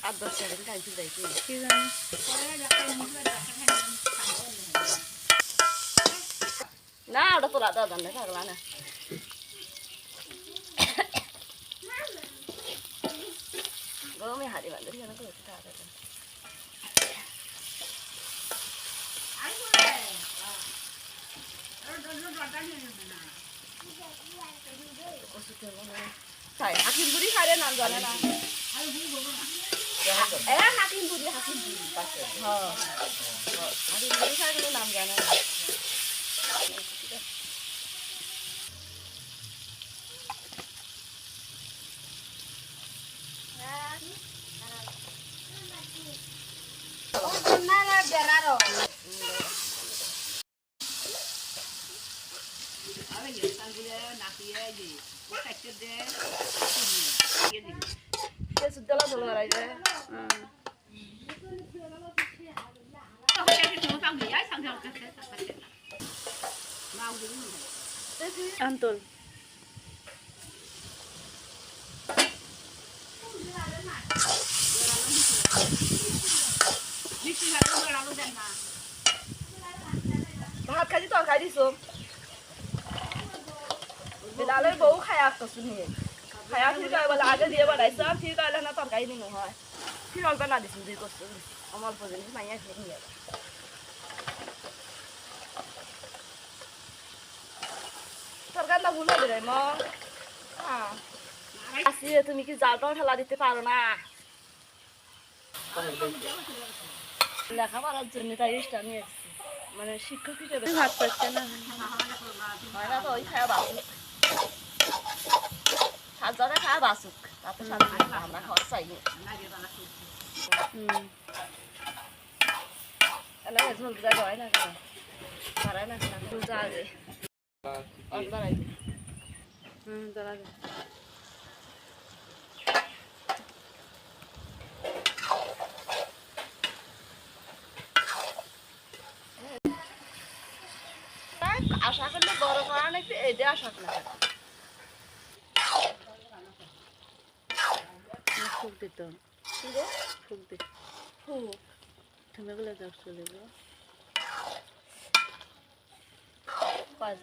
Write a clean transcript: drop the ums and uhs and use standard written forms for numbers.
আর 10 টাকা কাইছি যাইছি কি জানি না ওটা তোলা দাদা না থাকলা না গরমে হাড়ি বাঁধে কেন করতে টাকা তাই হাকিম বুড়ি খারে নাম জানে না হাকিম বুড়ি হাকিম বুড়ি হ্যাঁ হাকিম বুড়ি খারে কোনো নাম জানে না সুদলা ধুলো রাই যায় আন্তল ভাত খাইছি তরকারি দিছো বিলালের বউ খায়া তো শুনি খায়া ঠিক আছে বলে আগে দিয়ে বাড়াইছ ঠিক আছে না তরকারি নিনো হয় ঠিক অল্প না দিছি দুই করছো আমার অল্প জিনিস মাইয়া খেয়ে নিয়ে যাবে তরকারি না ভুল হবে রে ম আসি তুমি কি জালটাও ঠেলা দিতে পারো না লেখাপড়ার জন্য তাই ইস্টা নিয়ে এসছি মানে শিক্ষক হিসেবে ভাত পাচ্ছে না হয় না তো ওই খায়া বাসুক সাতজনে খায়া বাসুক তাতে সাথে আমরা খাওয়া চাই এলাকা ঝোল যায় হয় না কেন বাড়ায় না কেন ঝোল যা আগে বাড়াই দাঁড়া আশা করলে বড় করা নাকি এটা আশা করি ফুক দিত ফুক দিত তুমি বলে দাও চলে যাও কয়